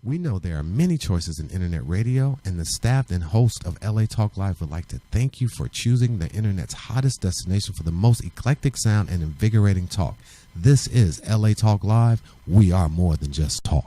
We know there are many choices in internet radio, and the staff and host of LA Talk Live would like to thank you for choosing the internet's hottest destination for the most eclectic sound and invigorating talk. This is LA Talk Live. We are more than just talk.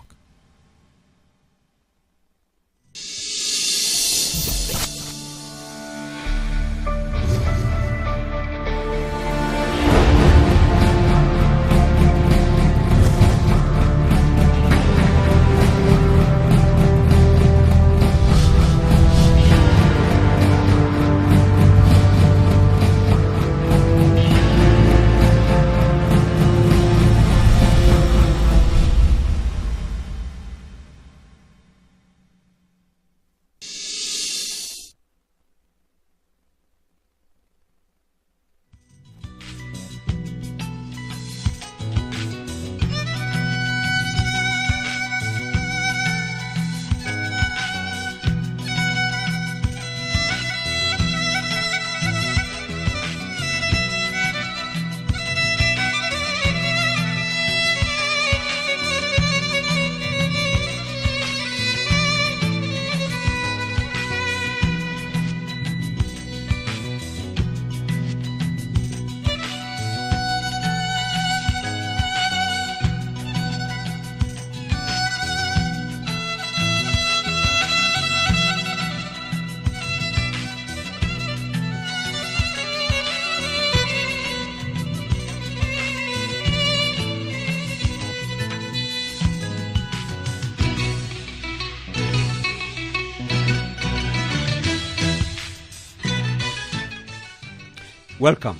Welcome.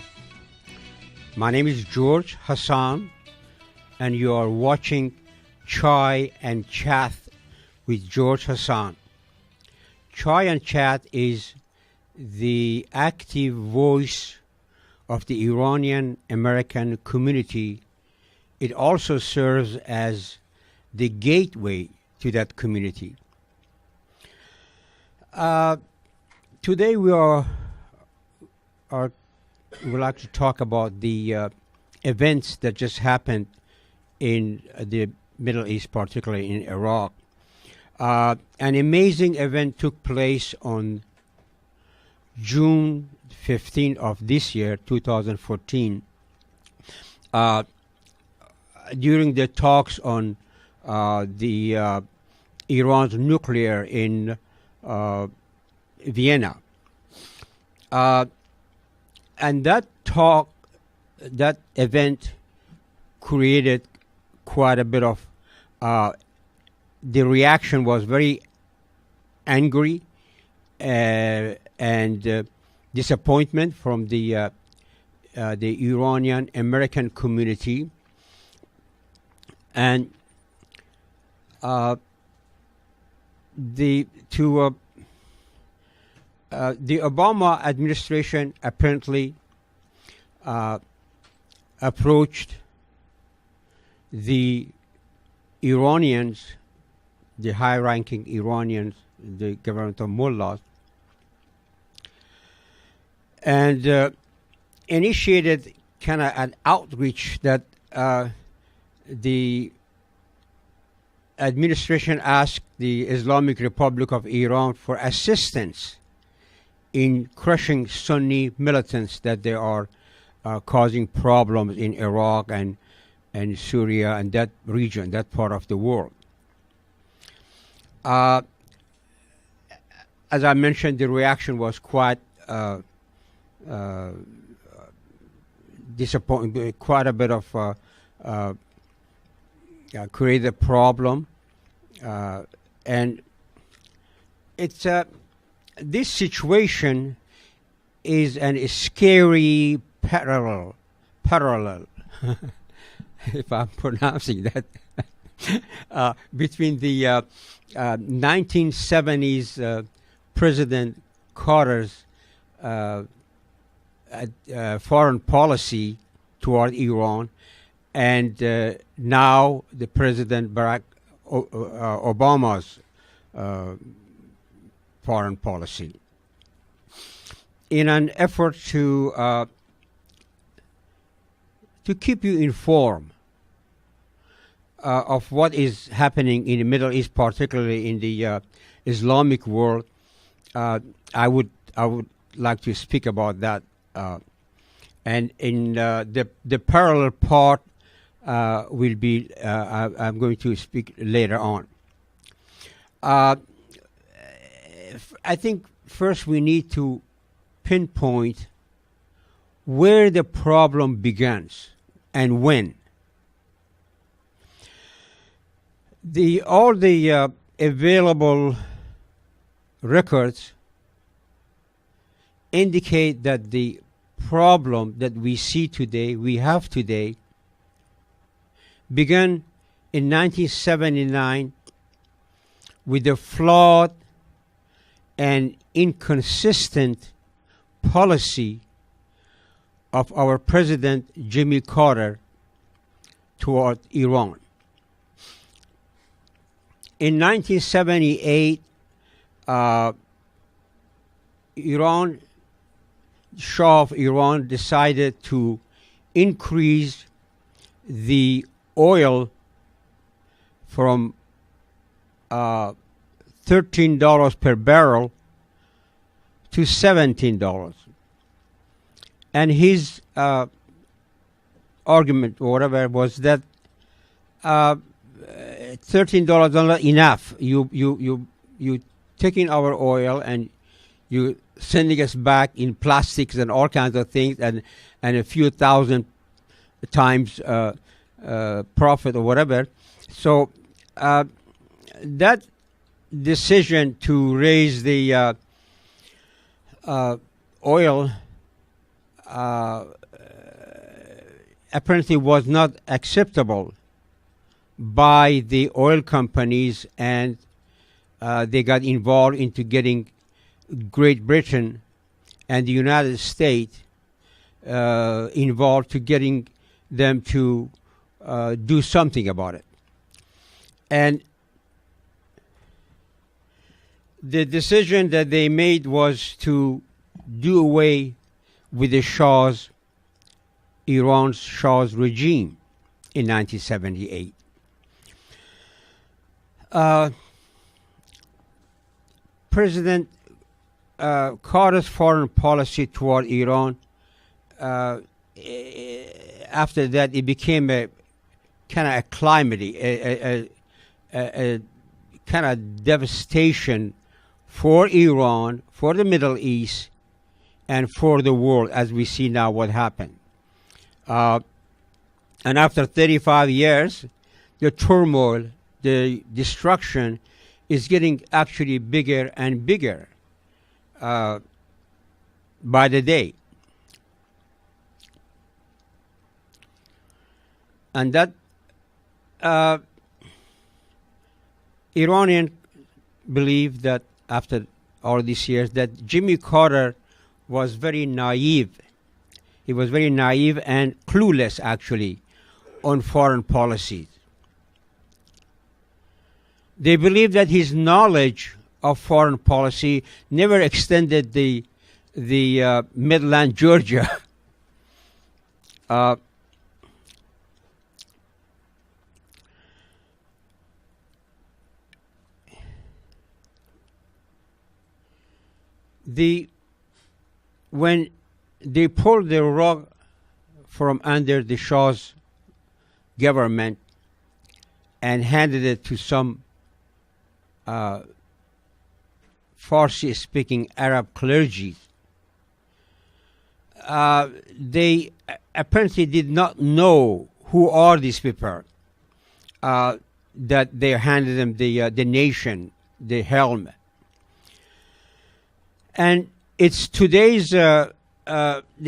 My name is George Hassan, and you are watching Chai and Chat with George Hassan. Chai and Chat is the active voice of the Iranian American community. It also serves as the gateway to that community. Today we would like to talk about the events that just happened in the Middle East, particularly in Iraq. An amazing event took place on June 15th of this year, 2014, during the talks on the Iran's nuclear in Vienna. And that event created quite a bit of, the reaction was very angry and disappointment from the Iranian American community. And the Obama administration apparently approached the Iranians, the high-ranking Iranians, the governmental mullahs, and initiated kind of an outreach that the administration asked the Islamic Republic of Iran for assistance in crushing Sunni militants that they are causing problems in Iraq and Syria and that region, that part of the world. As I mentioned, the reaction was quite disappointing, quite a bit of created a problem. And it's this situation is a scary parallel, if I'm pronouncing that, between the 1970s President Carter's foreign policy toward Iran and now the President Barack Obama's foreign policy. In an effort to keep you informed, of what is happening in the Middle East, particularly in the Islamic world, I would like to speak about that. And in the parallel part will be I'm going to speak later on. I think first we need to pinpoint where the problem begins and when. All the available records indicate that the problem that we have today, began in 1979 with the flawed and inconsistent policy of our President Jimmy Carter toward Iran. In 1978, Shah of Iran decided to increase the oil from $13 per barrel to $17. And his argument or whatever was that $13 is not enough. You taking our oil and you sending us back in plastics and all kinds of things, and a few thousand times profit or whatever. So that decision to raise the oil apparently was not acceptable by the oil companies, and they got involved into getting Great Britain and the United States involved to getting them to do something about it. And the decision that they made was to do away with the Iran's Shah's regime in 1978. President Carter's foreign policy toward Iran, after that, it became a kind of a calamity, a kind of devastation for Iran, for the Middle East, and for the world, as we see now what happened. And after 35 years, the turmoil, the destruction is getting actually bigger and bigger by the day. And that Iranians believe that after all these years that Jimmy Carter was very naive. He was very naive and clueless, actually, on foreign policies. They believe that his knowledge of foreign policy never extended the Midland, Georgia. When they pulled the rug from under the Shah's government and handed it to some Farsi-speaking Arab clergy, they apparently did not know who are these people that they handed them the nation, the helm. And it's today's the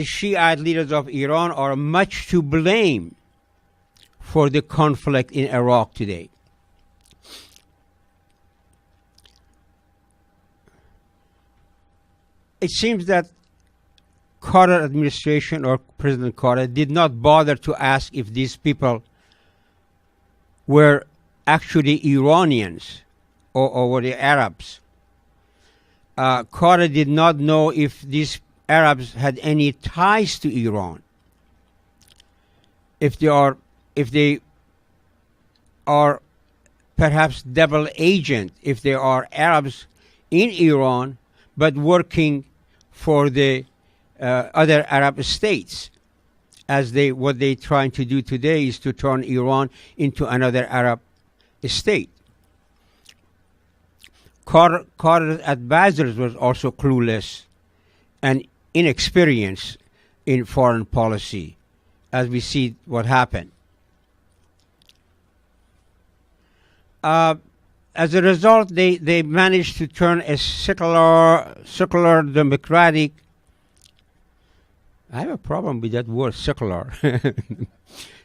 Shiite leaders of Iran are much to blame for the conflict in Iraq today. It seems that Carter administration or President Carter did not bother to ask if these people were actually Iranians or were they Arabs. Carter did not know if these Arabs had any ties to Iran. If they are perhaps double agent if there are Arabs in Iran but working for the other Arab states, as what they're trying to do today is to turn Iran into another Arab state. Carter's advisors were also clueless and inexperienced in foreign policy, as we see what happened. As a result, they managed to turn a secular democratic. I have a problem with that word, secular.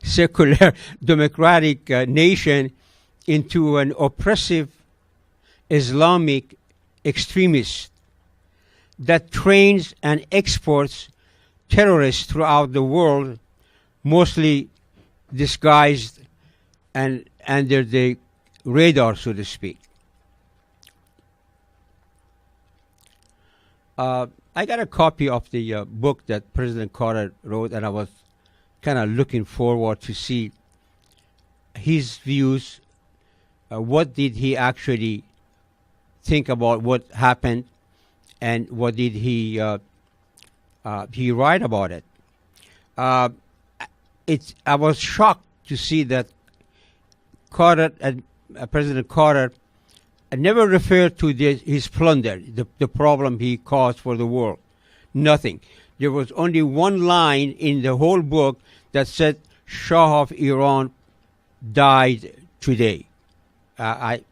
Secular democratic nation into an oppressive Islamic extremist that trains and exports terrorists throughout the world, mostly disguised and under the radar, so to speak. I got a copy of the book that President Carter wrote, and I was kind of looking forward to see his views. What did he actually think about what happened, and what did he write about it? I was shocked to see that Carter and President Carter never referred to his plunder, the problem he caused for the world. Nothing. There was only one line in the whole book that said Shah of Iran died today. I'm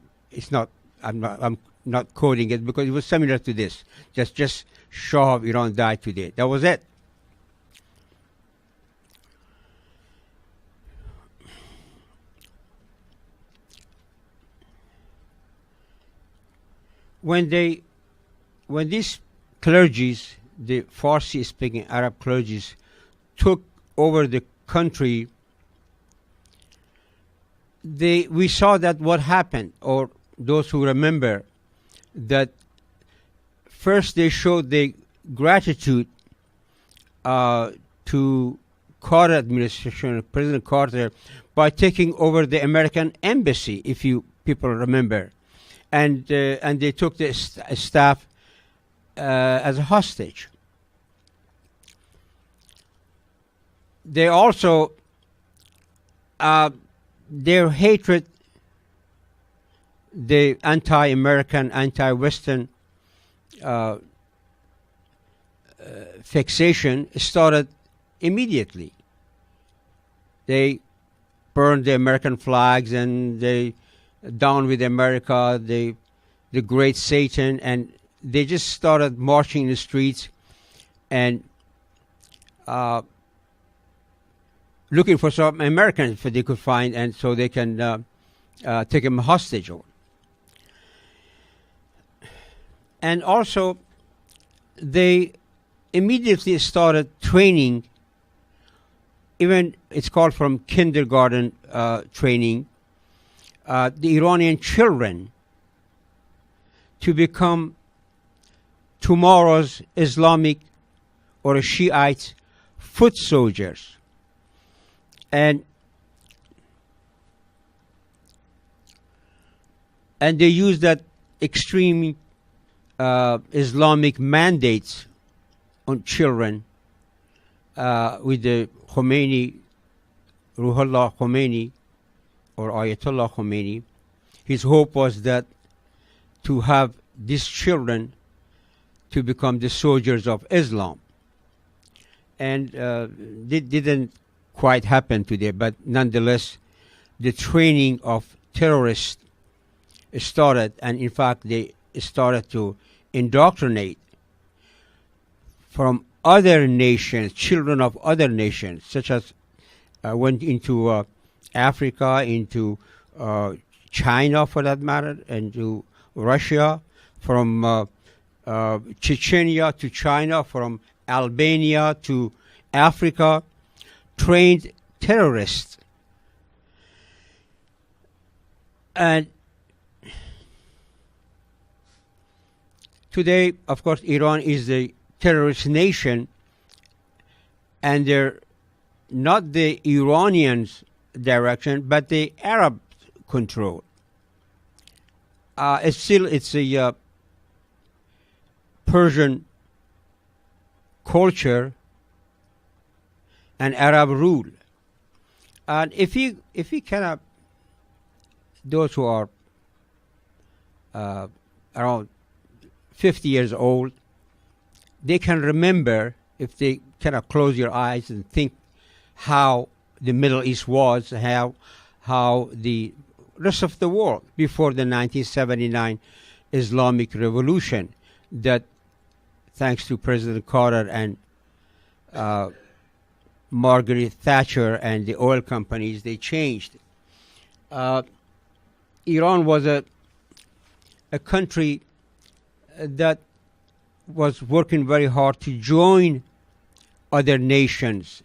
not quoting it because it was similar to this. Just Shah of Iran died today. That was it. When these clergies, the Farsi-speaking Arab clergies, took over the country, we saw that what happened, or those who remember, that first they showed their gratitude to Carter administration, President Carter, by taking over the American embassy, if you people remember. And they took the staff as a hostage. They also, their hatred, the anti-American, anti-Western fixation started immediately. They burned the American flags, and they down with America, the great Satan, and they just started marching in the streets and looking for some Americans that they could find, and so they can take them hostage. And also, they immediately started training, even it's called from kindergarten training, the Iranian children to become tomorrow's Islamic or Shiite foot soldiers. And they use that extreme Islamic mandates on children with the Khomeini, Ruhollah Khomeini, or Ayatollah Khomeini. His hope was that to have these children to become the soldiers of Islam. And it didn't quite happen today, but nonetheless, the training of terrorists started, and in fact, they started to indoctrinate from other nations, children of other nations, such as went into Africa, into China for that matter, and to Russia, from Chechnya to China, from Albania to Africa, trained terrorists. And today, of course, Iran is a terrorist nation, and they're not the Iranians' direction, but the Arab control. It's a Persian culture and Arab rule. And if you cannot, those who are around 50 years old, they can remember, if they cannot close your eyes and think how the Middle East was, how the rest of the world before the 1979 Islamic Revolution, that thanks to President Carter and Margaret Thatcher and the oil companies, they changed. Iran was a country that was working very hard to join other nations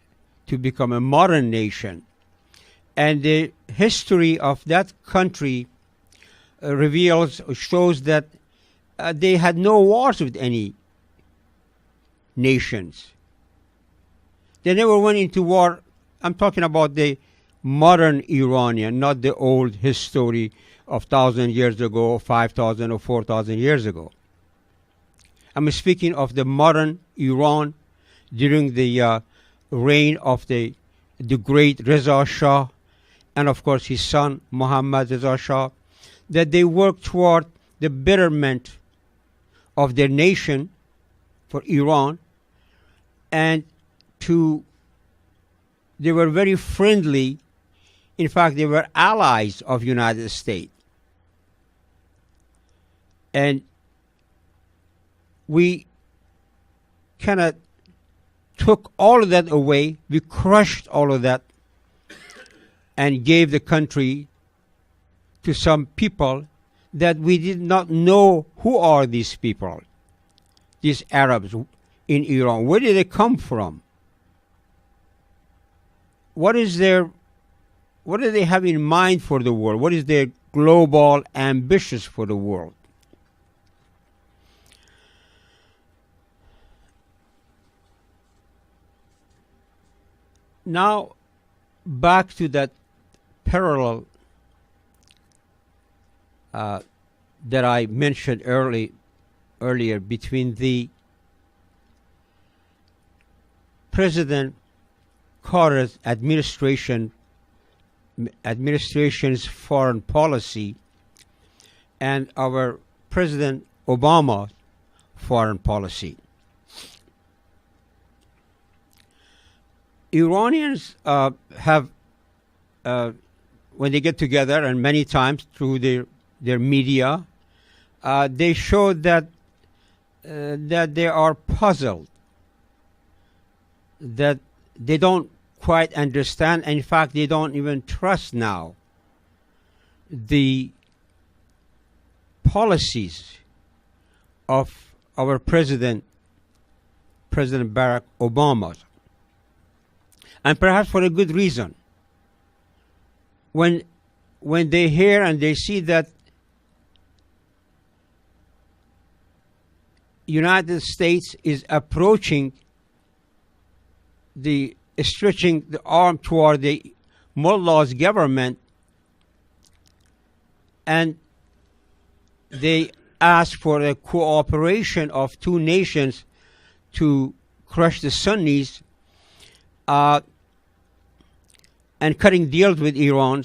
to become a modern nation. And the history of that country shows that they had no wars with any nations. They never went into war. I'm talking about the modern Iranian, not the old history of 1,000 years ago, 5,000 or 4,000 years ago. I'm speaking of the modern Iran during the reign of the great Reza Shah, and of course his son Mohammad Reza Shah, that they worked toward the betterment of their nation, for Iran, and they were very friendly. In fact, they were allies of United States. And we kind of took all of that away. We crushed all of that and gave the country to some people that we did not know who are these people, these Arabs in Iran. Where did they come from? What do they have in mind for the world? What is their global ambitions for the world? Now, back to that parallel that I mentioned earlier between the President Carter's administration's foreign policy and our President Obama's foreign policy. Iranians have, when they get together, and many times through their media, they show that they are puzzled, that they don't quite understand. In fact, they don't even trust now the policies of our President Barack Obama. And perhaps for a good reason. When they hear and they see that United States is approaching stretching the arm toward the mullah's government, and they ask for the cooperation of two nations to crush the Sunnis, and cutting deals with Iran,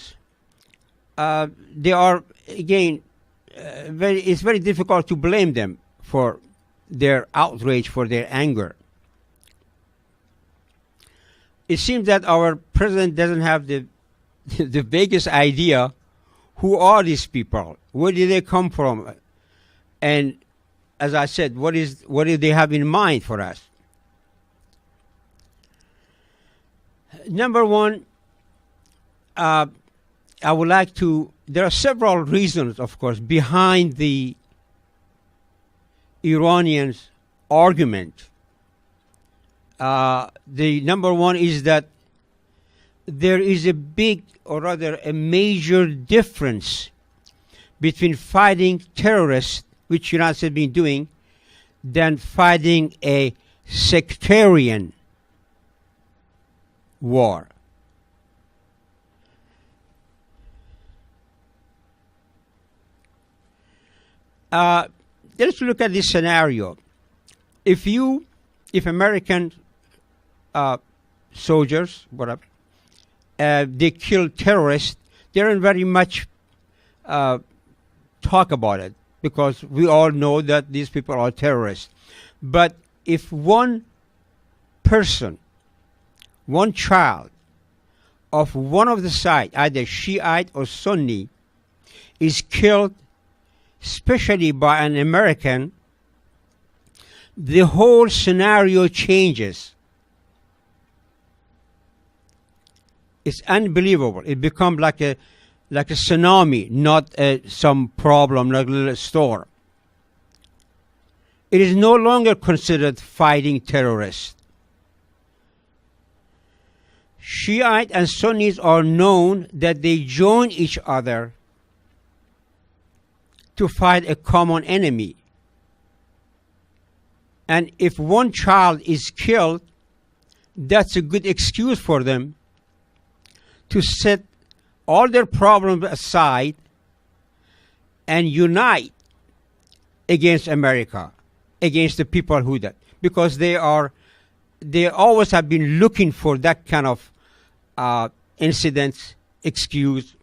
they are, again, it's very difficult to blame them for their outrage, for their anger. It seems that our president doesn't have the vaguest idea who are these people, where did they come from, and as I said, what do they have in mind for us? Number one, I would like to. There are several reasons, of course, behind the Iranians' argument. The number one is that there is a big, or rather a major difference between fighting terrorists, which United States has been doing, than fighting a sectarian war. Let's look at this scenario. If American soldiers, whatever, they kill terrorists, they don't very much talk about it because we all know that these people are terrorists. But if one person, one child of one of the sides, either Shiite or Sunni, is killed, especially by an American, the whole scenario changes. It's unbelievable. It becomes like a tsunami, not some problem like a little storm. It is no longer considered fighting terrorists. Shiite and Sunnis are known that they join each other to fight a common enemy. And if one child is killed, that's a good excuse for them to set all their problems aside and unite against America, against the people who did, because they always have been looking for that kind of incidents, excuse.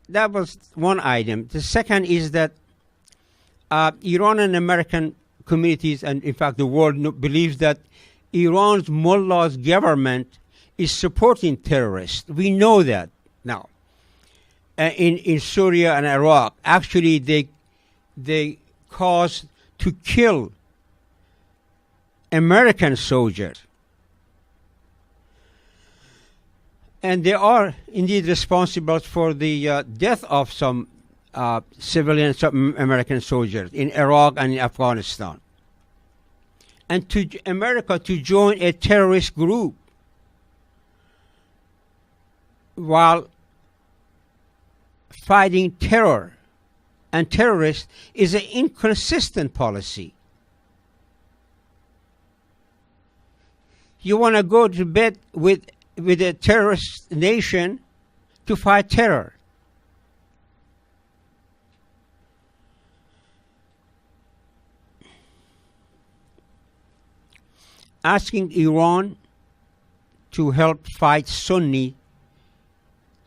That was one item. The second is that Iran and American communities, and in fact the world, believes that Iran's mullah's government is supporting terrorists. We know that now. In Syria and Iraq, actually they caused to kill American soldiers. And they are indeed responsible for the death of some civilian, some American soldiers in Iraq and in Afghanistan. And to America to join a terrorist group while fighting terror and terrorists is an inconsistent policy. You want to go to bed with a terrorist nation to fight terror. Asking Iran to help fight Sunni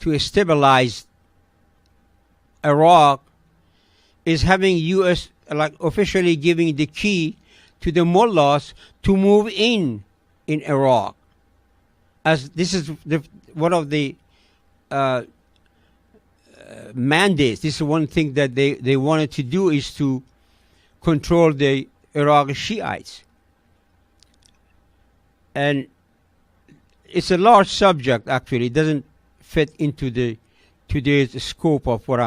to stabilize Iraq is having U.S. like officially giving the key to the mullahs to move in Iraq. As this is one of the mandates. This is one thing that they wanted to do, is to control the Iraqi Shiites. And it's a large subject, actually. It doesn't fit into today's scope of what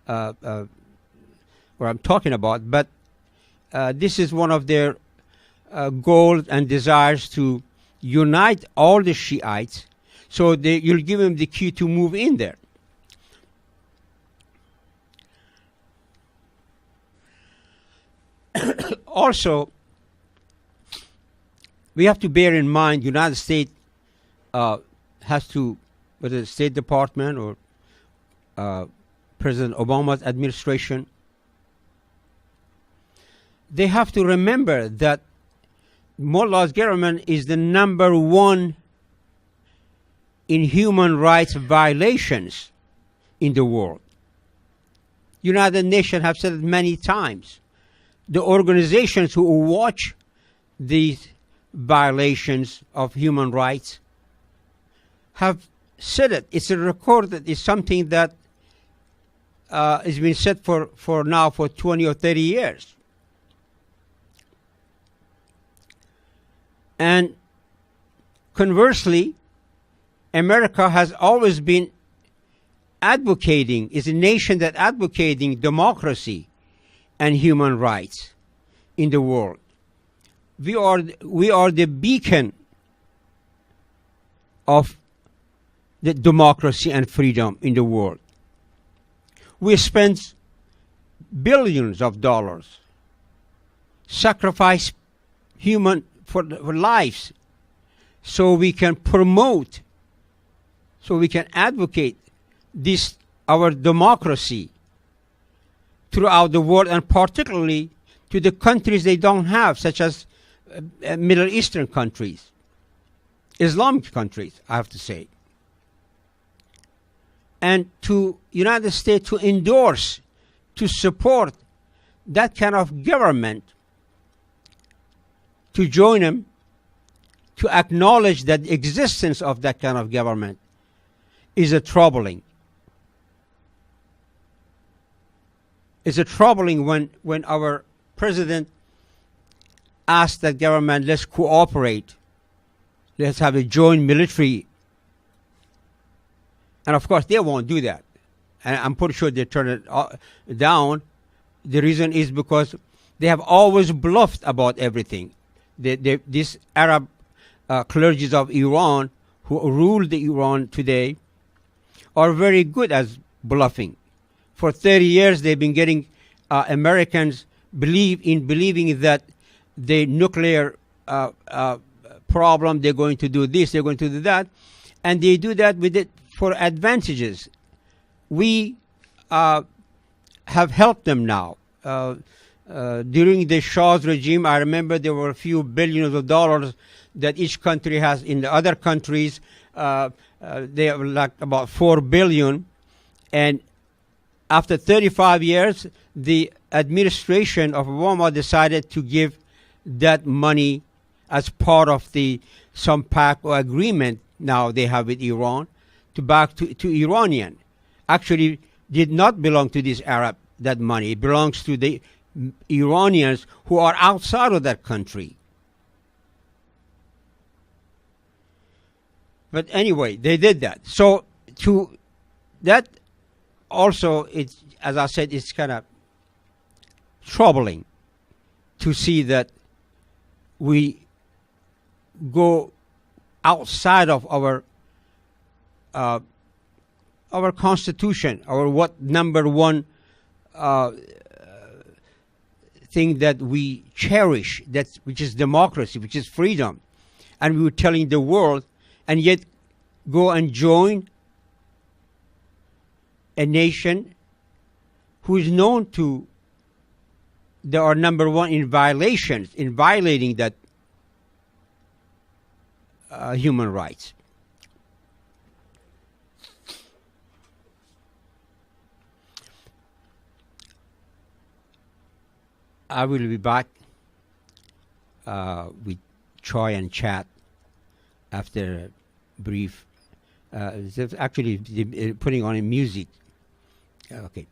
I'm talking about. But this is one of their goals and desires, to unite all the Shiites, so you'll give them the key to move in there. Also, we have to bear in mind, United States has to, whether the State Department or President Obama's administration, they have to remember that mullah's government is the number one in human rights violations in the world. United Nations have said it many times. The organizations who watch these violations of human rights have said it. It's a record that is something that has been said for 20 or 30 years. And conversely, America has always been is a nation that advocating democracy and human rights in the world. We are the beacon of the democracy and freedom in the world. We spend billions of dollars, sacrifice for lives, so we can promote, so we can advocate this, our democracy, throughout the world, and particularly to the countries they don't have, such as Middle Eastern countries, Islamic countries, I have to say. And to United States to endorse, to support that kind of government, to join them, to acknowledge that the existence of that kind of government is a troubling. It's a troubling when our president asked that government, let's cooperate, let's have a joint military. And of course, they won't do that. And I'm pretty sure they turn it down. The reason is because they have always bluffed about everything. These Arab clergies of Iran who rule the Iran today are very good at bluffing. For 30 years, they've been getting Americans believing that the nuclear problem, they're going to do this, they're going to do that, and they do that with it for advantages. We have helped them now. During the Shah's regime, I remember there were a few billions of dollars that each country has in the other countries. They have like about 4 billion. And after 35 years, the administration of Obama decided to give that money as part of some pact or agreement now they have with Iran to back to Iranian. Actually, did not belong to this Arab, that money. It belongs to the Iranians who are outside of that country. But anyway, they did that. So to that also, it's, as I said, it's kind of troubling to see that we go outside of our constitution, our what number one thing that we cherish, which is democracy, which is freedom, and we were telling the world, and yet go and join a nation who is known to, they are number one in violations, in violating that human rights. I will be back with Troy and chat after a brief. Actually, putting on a music. Okay.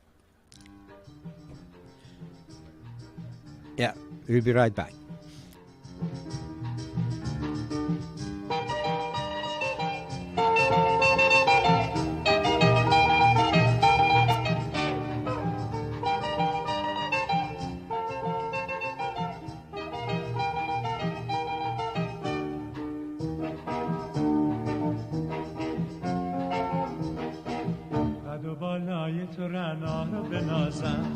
Yeah, we'll be right back. تو رعنا رو بنازم،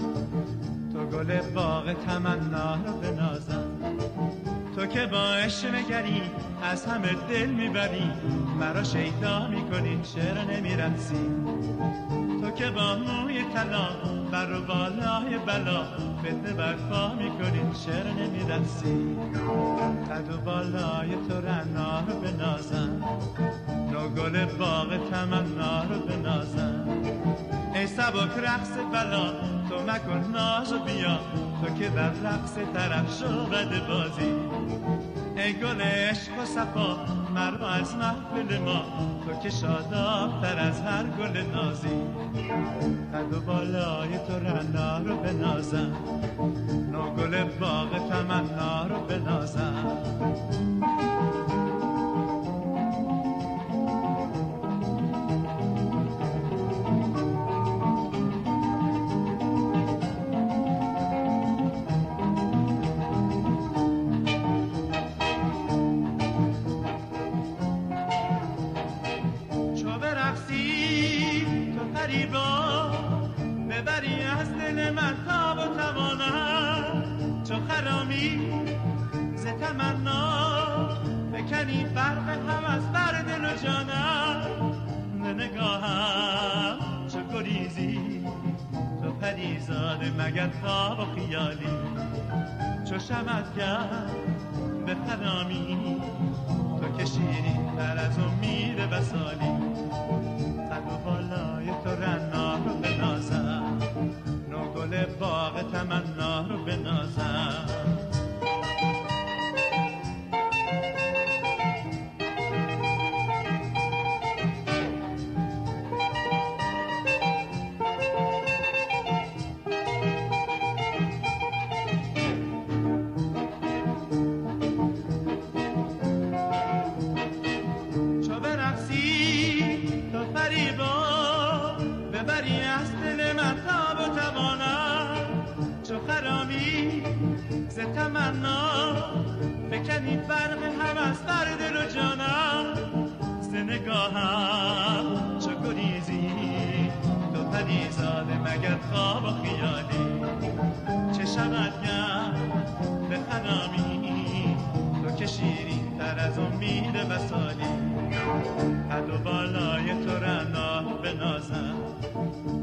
تو گل باغ تمنا رو بنازم، تو که با عشق نگری از همه دل میبری، مرا شیدا میکنی چرا نمیرقصی، تو که با موی طلا بر و بالای بلا فتنه برپا میکنی چرا نمیرقصی، قد و بالای تو رعنا رو بنازم، نو گل باغ تمنا رو بنازم، ای سبک رقص بلا تو مکن ناز و بیا، تو که در رقص طرف شو بد بازی، ای گل عشق و صفا مرا از محفل ما، تو که شاداب تر از هر گل نازی، قد و بالای تو رعنا رو بنازم، نو گل باغ تمنا رو بنازم. ببری از دل من تاب و توانم، چو خرامی ز تمنا فکنی فرق هم از بر دل و جانم به نگاهم چو گریزی تو پریزاده مگر خواب و خیالی چو شمت کرد به خرامی تو که شیرین تر از امید وصالی قد و بالای تو رنا رو بنازم نو گل باغ تمنا رو بنازم فکنی برق هوس بر دل و جانم ز نگاهم چو گریزی تو پریزاده مگر خواب و خیالی چه شود گرد به خرامی تو که شیرین تر از امید وصالی قد و بالای تو رنا رو بنازم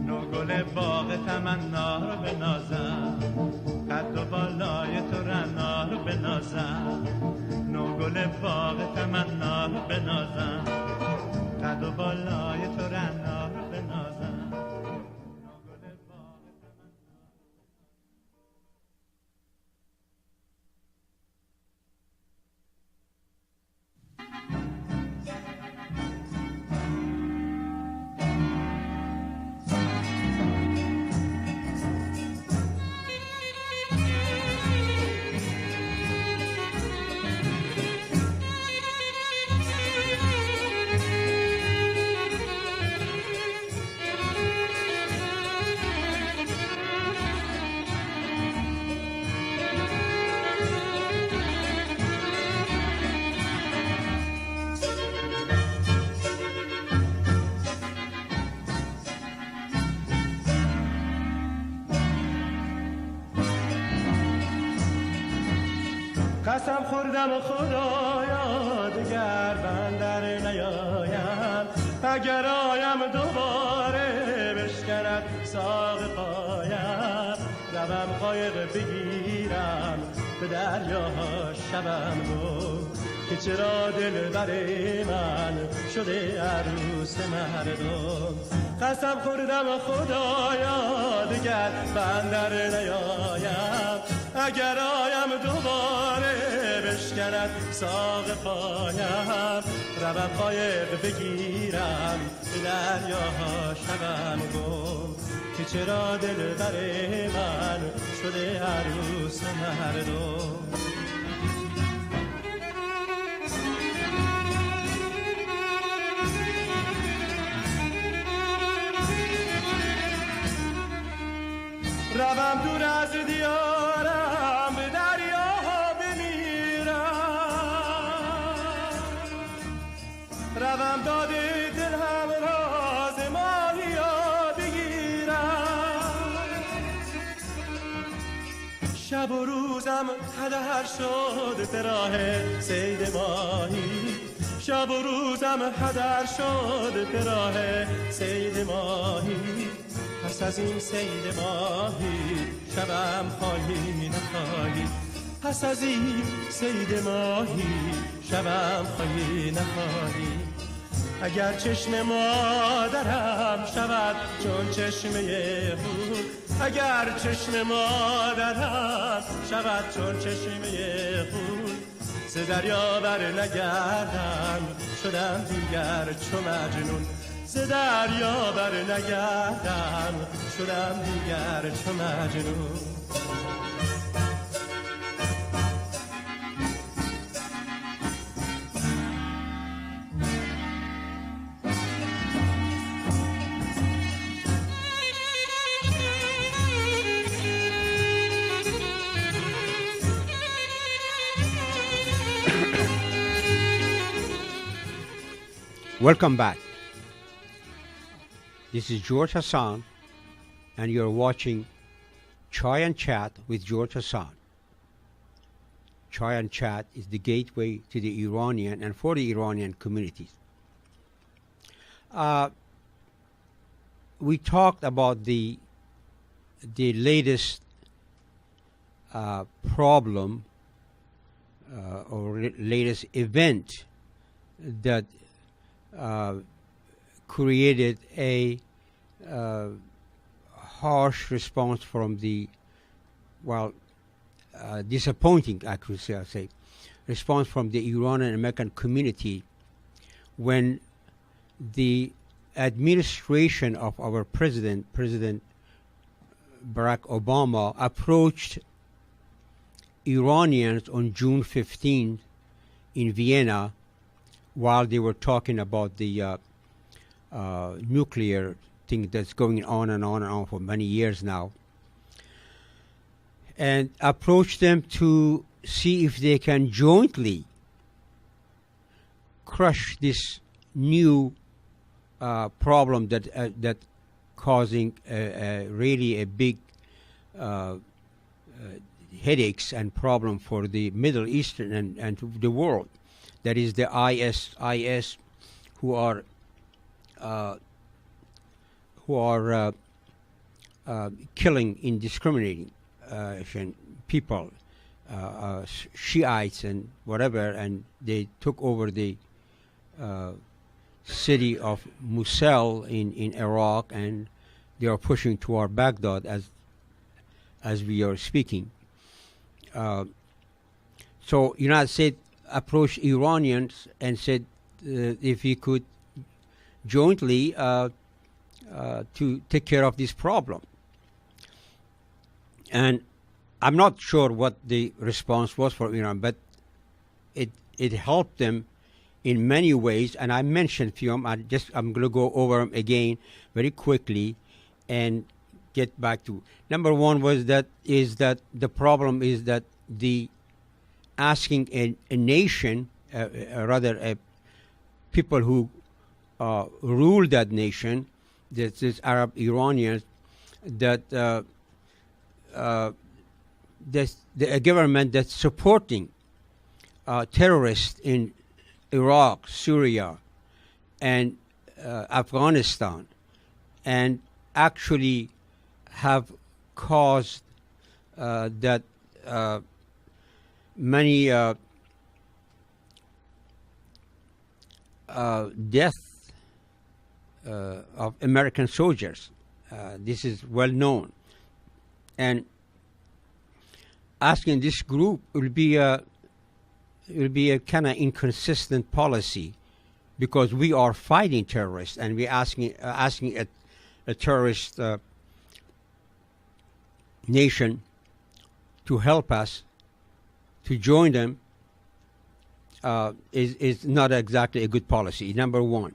نو گل باغ تمنا رو بنازم قد و بالای تو رنا رو بنازم نو گل باغ تمنا رو بنازم قد و بالای تو رنا رو بنازم نو گل باغ قسم خوردم و خدایا دگر بندر نیایم اگر آیم دوباره بشکند ساق پایم روم قایق بگیرم به دریا شبم گو که چرا دل بر من شده عروس مردم قسم خوردم و خدایا دگر بندر نیایم اگر آیم دوباره بشکند ساق پایم روم قایق بگیرم به دریا شبم گم که چرا دل بر من شده عروس مردم روم دور از دیارم به دریا بمیرم روم داده دلم راز ماهیا بگیرم شب و روزم هدر شد به راه صید ماهی شب و روزم هدر شد به راه صید ماهی پس از این صید ماهی شبم خواهی نخواهی پس از این صید ماهی شبم خواهی نخواهی اگر چشم مادرم شود چون چشمه خون اگر چشم مادرم شود چون چشمه خون ز دریا بر نگردم شدم دیگر چو مجنون ز دریا بر نگردم شدم دیگر چو مجنون Welcome back. This is George Hassan, and you're watching Chai and Chat with George Hassan. Chai and Chat is the gateway to the Iranian and for the Iranian communities. We talked about the latest problem or latest event that created a harsh response from the, disappointing, actually, I'll say, response from the Iranian American community when the administration of our President Barack Obama, approached Iranians on June 15th in Vienna while they were talking about the nuclear thing that's going on and on and on for many years now, and approached them to see if they can jointly crush this new problem that causing really a big headaches and problem for the Middle Eastern and the world. That is the IS, who are killing indiscriminating people, Shiites and whatever, and they took over the city of Mosul in Iraq, and they are pushing toward Baghdad as we are speaking. So United States approached Iranians and said if we could jointly to take care of this problem. And I'm not sure what the response was for Iran, but it helped them in many ways, and I mentioned a few. I'm going to go over them again very quickly and get back to. Number one was that the problem is that the asking a nation, rather a people who rule that nation, that is Arab Iranians, that the government that's supporting terrorists in Iraq, Syria, and Afghanistan, and actually have caused that many deaths of American soldiers. This is well known, and asking this group will be a kind of inconsistent policy, because we are fighting terrorists and we're asking a terrorist nation to help us, to join them, is not exactly a good policy. Number one.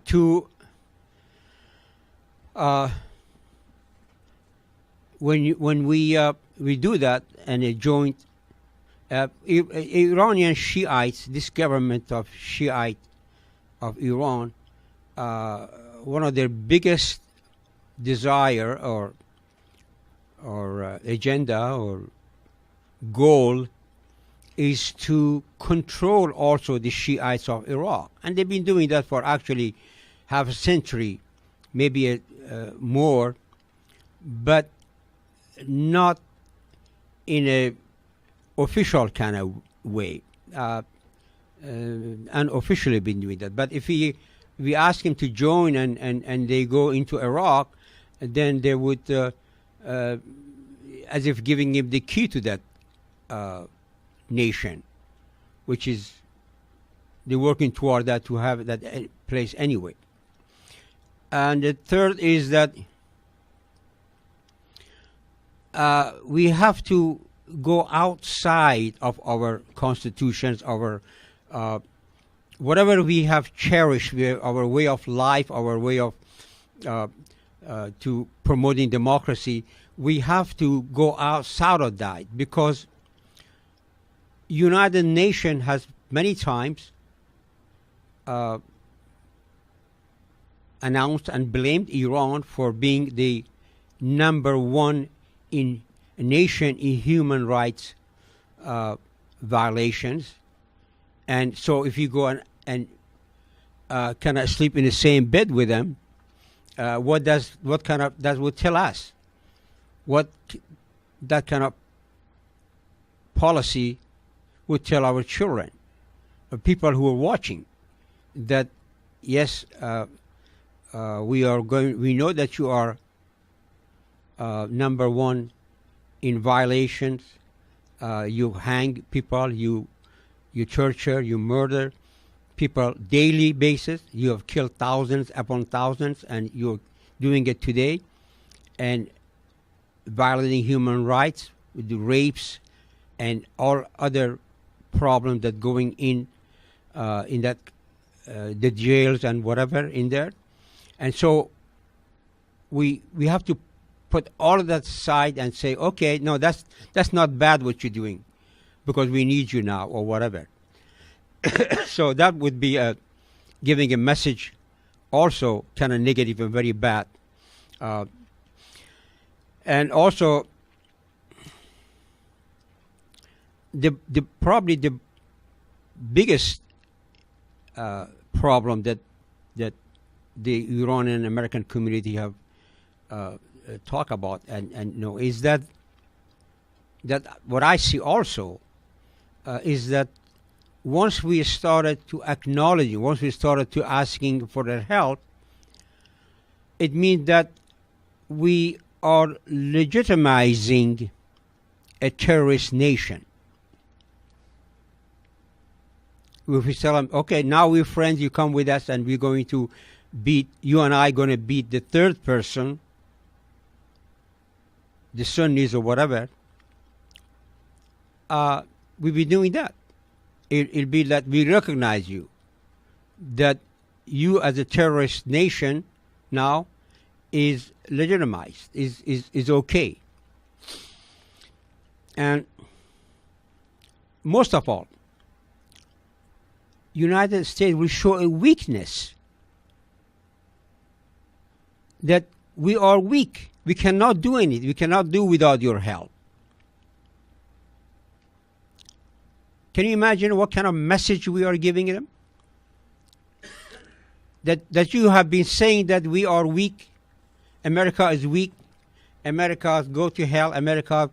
Two, when we do that, and a joint Iranian Shiites, this government of Shiite of Iran, one of their biggest desire or agenda or goal is to control also the Shiites of Iraq, and they've been doing that for actually half a century, maybe more, but not in a official kind of way. Unofficially been doing that. But if we ask him to join and they go into Iraq, then they would, as if giving him the key to that nation, which is they're working toward that, to have that place anyway. And the third is that we have to go outside of our constitutions, our whatever we have cherished, our way of life, our way of to promoting democracy. We have to go outside of that, because United Nations has many times announced and blamed Iran for being the number one nation in human rights violations. And so if you go and cannot sleep in the same bed with them, what kind of that would tell us? What that kind of policy would tell our children, people who are watching, that yes, we know that you are number one in violations. You hang people, you torture, you murder people daily basis. You have killed thousands upon thousands, and you're doing it today, and violating human rights with the rapes and all other problems that going in that the jails and whatever in there. And so we have to put all of that aside and say, okay, no, that's not bad what you're doing, because we need you now or whatever. So that would be giving a message also kind of negative and very bad. And also probably the biggest problem that the Iranian American community have talk about and is that what I see also is that once we started to acknowledge, once we started to asking for their help, it means that we are legitimizing a terrorist nation. If we tell them, okay, now we're friends, you come with us, and we're going to beat, you and I going to beat the third person, the Sunnis or whatever, we'll be doing that. It'll be that we recognize you, that you as a terrorist nation now is legitimized, is okay. And most of all, United States will show a weakness, that we are weak. We cannot do anything. We cannot do without your help. Can you imagine what kind of message we are giving them? That you have been saying that we are weak, America is weak, America go to hell, America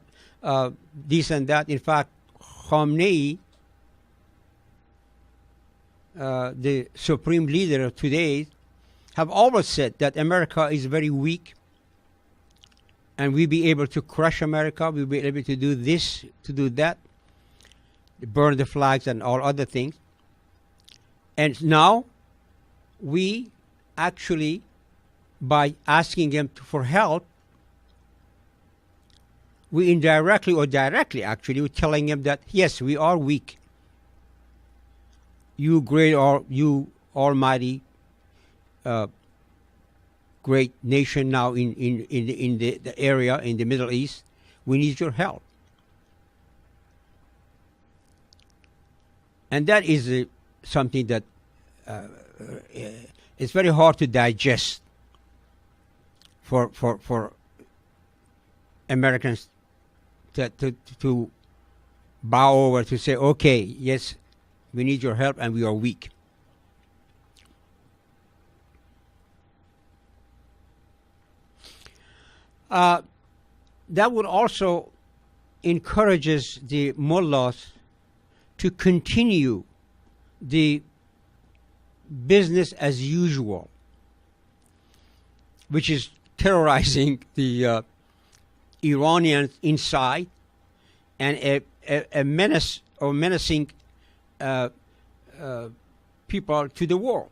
this and that. In fact, Khamenei, the supreme leader of today, have always said that America is very weak, and we'll be able to crush America, we'll be able to do this, to do that, burn the flags and all other things. And now we actually, by asking them for help, we indirectly or directly actually we're telling them that yes, we are weak. You great, or you almighty great nation now in the area in the Middle East, we need your help. And that is something that it's very hard to digest for Americans to bow over, to say, okay, yes, we need your help and we are weak. That would also encourages the mullahs to continue the business as usual, which is terrorizing the Iranians inside, and a menace or menacing people to the world.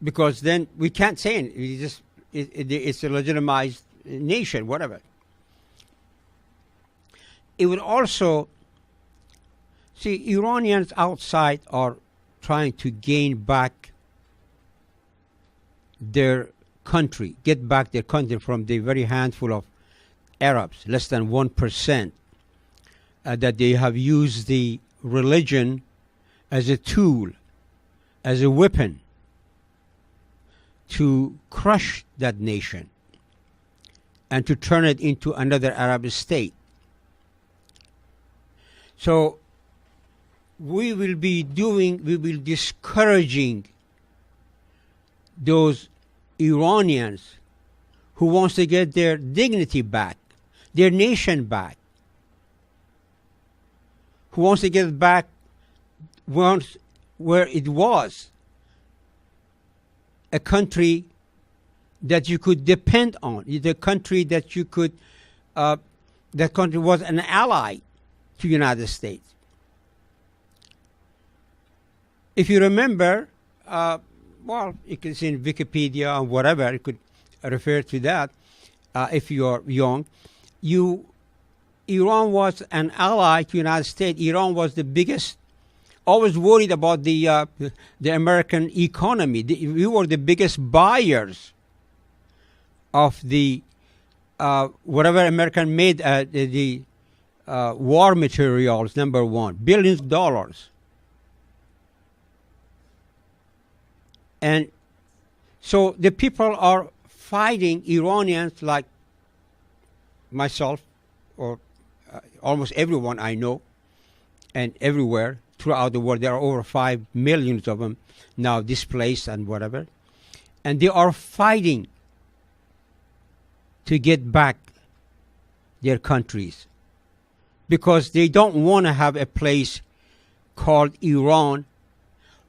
Because then we can't say anything. It's a legitimized nation, whatever. It would also, see, Iranians outside are trying to gain back their country, get back their country from the very handful of Arabs, less than 1%, that they have used the religion as a tool, as a weapon to crush that nation. and to turn it into another Arab state. So we will be discouraging those Iranians who wants to get their dignity back, their nation back, who wants to get back once where it was a country that you could depend on, the country that you could, that country was an ally to the United States. If you remember, well, you can see in Wikipedia or whatever, you could refer to that if you're young. Iran was an ally to the United States. Iran was the biggest, always worried about the American economy. We were the biggest buyers of the whatever American made the war materials, number one, billions of dollars. And so the people are fighting Iranians like myself, or almost everyone I know, and everywhere throughout the world. There are over 5 million of them now displaced and whatever. And they are fighting to get back their countries because they don't want to have a place called Iran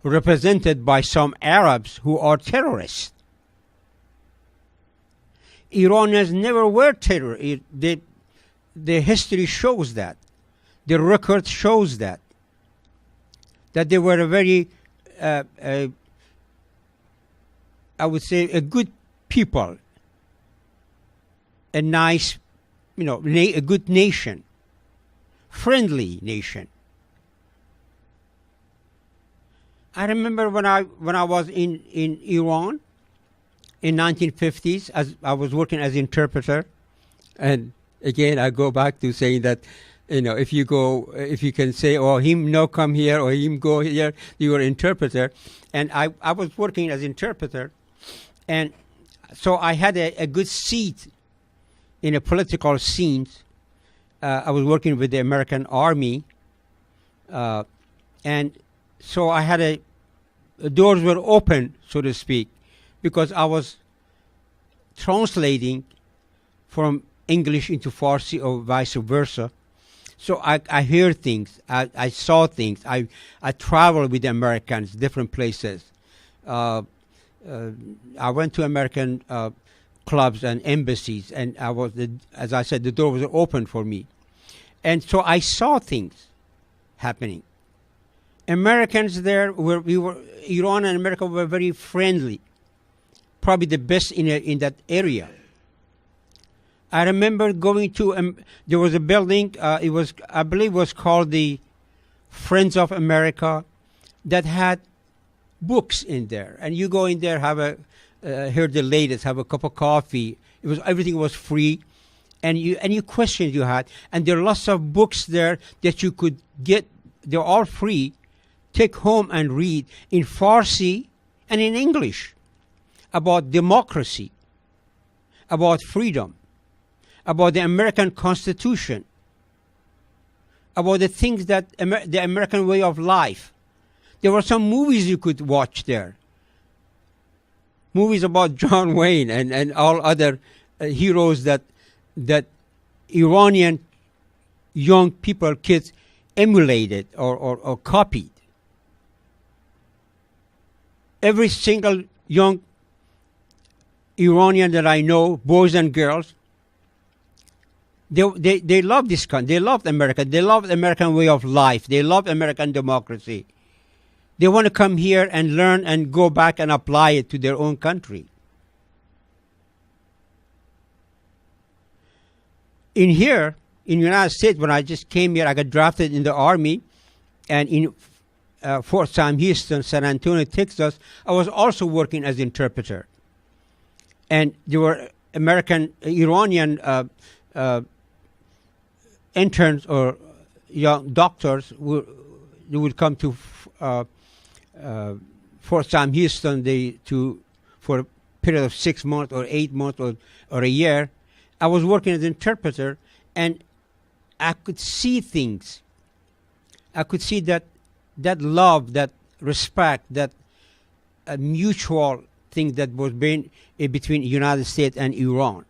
represented by some Arabs who are terrorists. Iranians never were terrorists. The history shows that. The record shows that they were a very, I would say, a good people, a nice, a good nation, friendly nation. I remember when I was in Iran in 1950s, as I was working as interpreter, and again I go back to saying that, if you can say, or him no come here, or him go here, you are interpreter, and I was working as interpreter, and so I had a good seat in a political scene. I was working with the American Army, and so I had the doors were open, so to speak, because I was translating from English into Farsi or vice versa. So I heard things, I saw things, I traveled with the Americans, different places. I went to American clubs and embassies, and as I said, the door was open for me. And so I saw things happening. Americans there Iran and America were very friendly, probably the best in that area. I remember going to there was a building. I believe, was called the Friends of America, that had books in there, and you go in there, have hear the latest, have a cup of coffee. Everything was free, and you questions you had, and there are lots of books there that you could get. They're all free. Take home and read in Farsi and in English about democracy, about freedom, about the American Constitution, about the things that the American way of life. There were some movies you could watch there. Movies about John Wayne and all other heroes that Iranian young people, kids, emulated or copied. Every single young Iranian that I know, boys and girls, they love this country. They love America. They love the American way of life. They love American democracy. They want to come here and learn and go back and apply it to their own country. In here, in the United States, when I just came here, I got drafted in the Army, and in Fort Sam Houston, San Antonio, Texas, I was also working as interpreter. And there were Iranian interns or young doctors who would come to Fort Sam Houston for a period of 6 months or 8 months or a year, I was working as an interpreter, and I could see things. I could see that love, that respect, that mutual thing that was between the United States and Iran.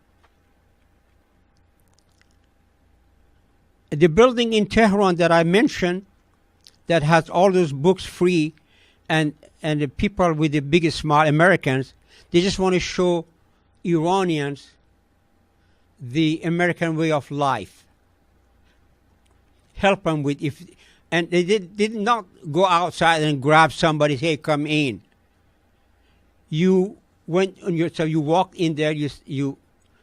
The building in Tehran that I mentioned, that has all those books free, and the people with the biggest smile, Americans, they just want to show Iranians the American way of life. Help them with and they did not go outside and grab somebody, hey, come in. You went on yourself. You walked in there. You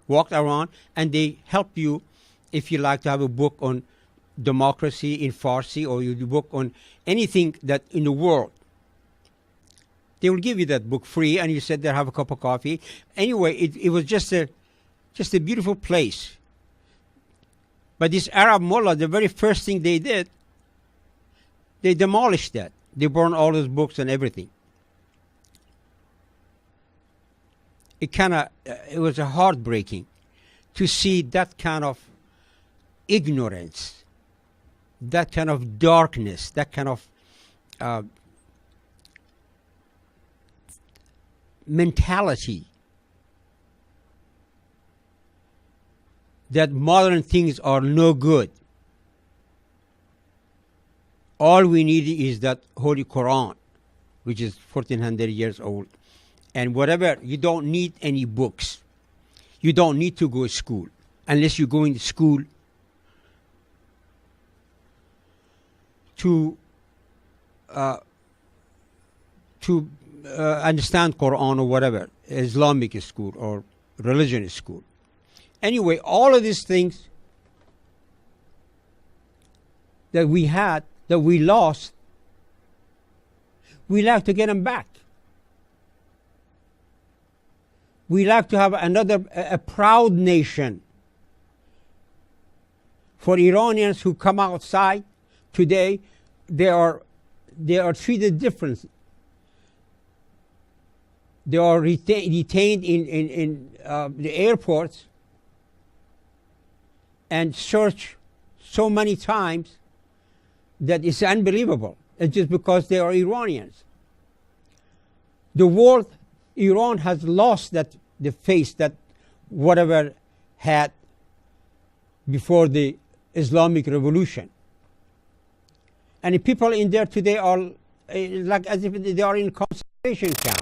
walked around, and they help you if you like to have a book on democracy in Farsi, or you book on anything that in the world. They will give you that book free, and you sit there, have a cup of coffee. Anyway, it was just a beautiful place. But this Arab mullah, the very first thing they did, they demolished that. They burned all those books and everything. It was heartbreaking to see that kind of ignorance, that kind of darkness, that kind of mentality that modern things are no good. All we need is that Holy Quran, which is 1400 years old. And whatever, you don't need any books. You don't need to go to school unless you go into school to understand Quran or whatever, Islamic school or religion school. Anyway, all of these things that we had, that we lost, we like to get them back. We like to have a proud nation. For Iranians who come outside today, they are treated differently. They are detained in the airports and searched so many times that it's unbelievable. It's just because they are Iranians. The world, Iran has lost the face that whatever had before the Islamic Revolution. And the people in there today are like as if they are in concentration camp.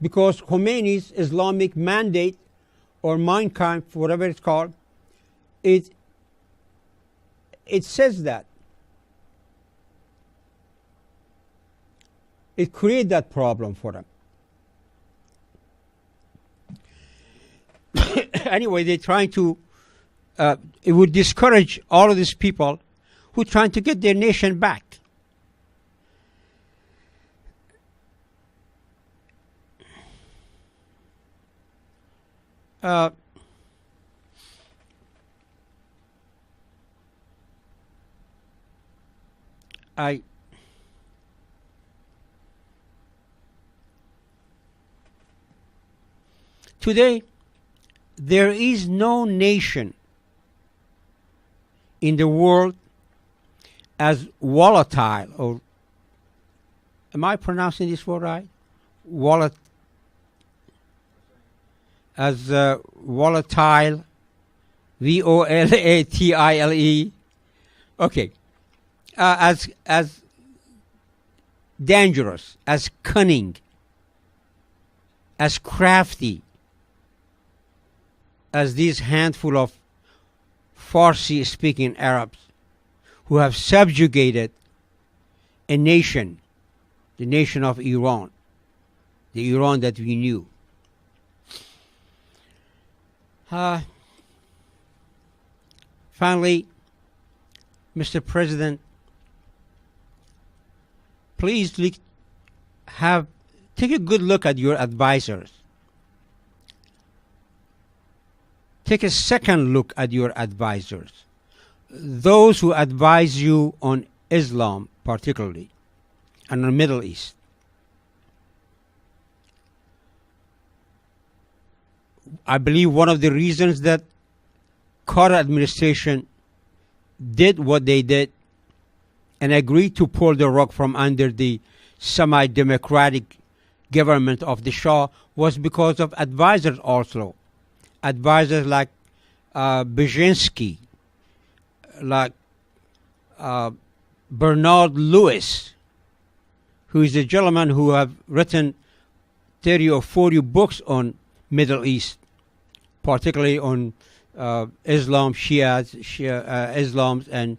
Because Khomeini's Islamic mandate, or Mein Kampf, whatever it's called, it says that. It created that problem for them. Anyway, they're trying to, it would discourage all of these people who are trying to get their nation back. Today, there is no nation in the world as volatile, or am I pronouncing this word right? Volatile, volatile. Okay, as dangerous, as cunning, as crafty as these handful of Farsi-speaking Arabs who have subjugated a nation, the nation of Iran, the Iran that we knew. Finally, Mr. President, please take a good look at your advisors. Take a second look at your advisors, those who advise you on Islam particularly, and the Middle East. I believe one of the reasons that Carter administration did what they did and agreed to pull the rug from under the semi-democratic government of the Shah was because of advisors also. Advisors like Brzezinski, like Bernard Lewis, who is a gentleman who have written 30 or 40 books on Middle East, particularly on Islam, Islam and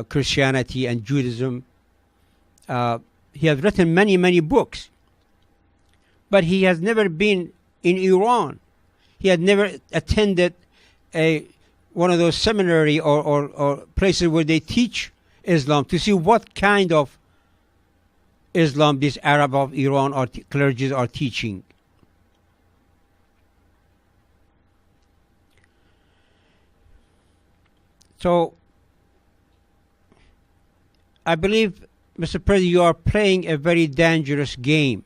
Christianity and Judaism. He has written many, many books, but he has never been in Iran. He had never attended one of those seminary or places where they teach Islam to see what kind of Islam these Arab of Iran or clergy are teaching. So I believe, Mr. President, you are playing a very dangerous game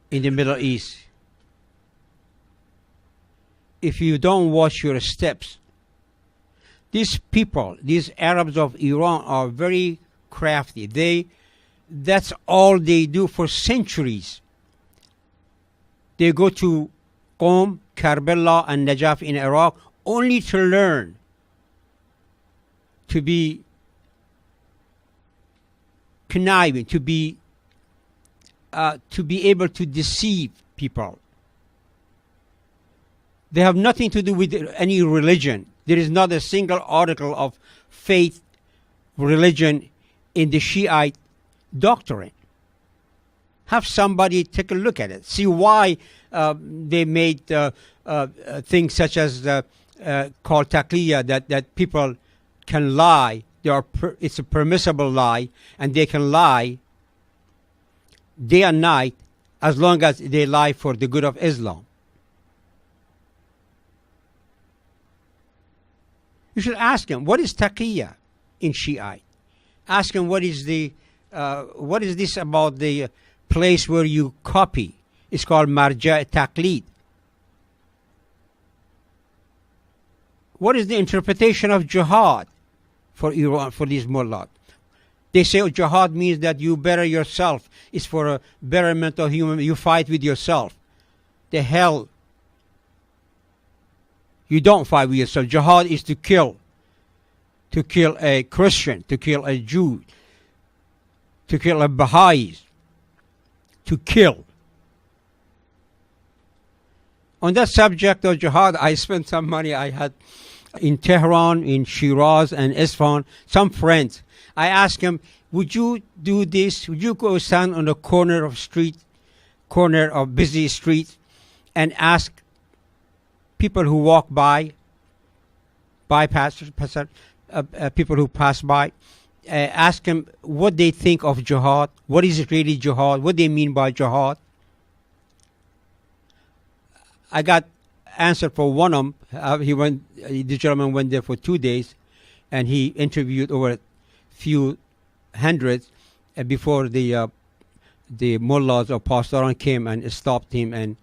in the Middle East. If you don't watch your steps, these people, these Arabs of Iran, are very crafty. That's all they do for centuries. They go to Qom, Karbala, and Najaf in Iraq only to learn to be conniving, to be able to deceive people. They have nothing to do with any religion. There is not a single article of faith, religion in the Shiite doctrine. Have somebody take a look at it. See why they made things such as called taqiyya, that people can lie. It's a permissible lie, and they can lie day and night as long as they lie for the good of Islam. You should ask him, what is taqiyya in Shiite? Ask him, what is this about the place where you copy? It's called marja taqlid. What is the interpretation of jihad for Iran, for these mullahs? They say jihad means that you better yourself. It's for a betterment of human. You fight with yourself. The hell. You don't fight with yourself. Jihad is to kill a Christian, to kill a Jew, to kill a Baha'i, to kill. On that subject of jihad, I spent some money I had in Tehran, in Shiraz and Isfahan, some friends. I asked them, would you do this? Would you go stand on the corner of busy street and ask people who walk by, people who pass by, ask them what they think of jihad, what is it really jihad, what they mean by jihad? I got answer for one of them. The gentleman went there for 2 days, and he interviewed over a few hundreds before the mullahs or pastoran came and stopped him and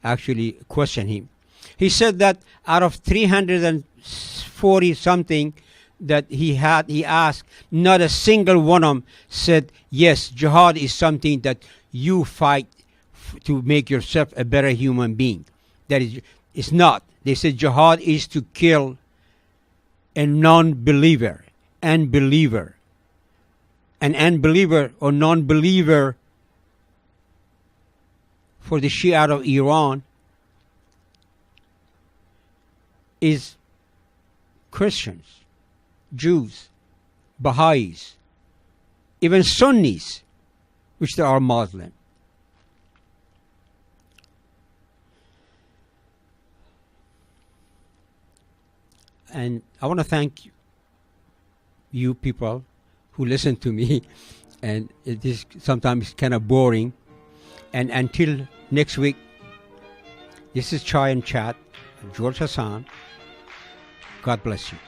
actually questioned him. He said that out of 340 something that he asked, not a single one of them said, yes, jihad is something that you fight to make yourself a better human being. That is, it's not. They said jihad is to kill a non-believer, unbeliever. An unbeliever or non-believer for the Shia of Iran is Christians, Jews, Baha'is, even Sunnis, which they are Muslim. And I want to thank you people who listen to me, and it is sometimes kind of boring. And until next week, this is Chai and Chat, George Hassan. God bless you.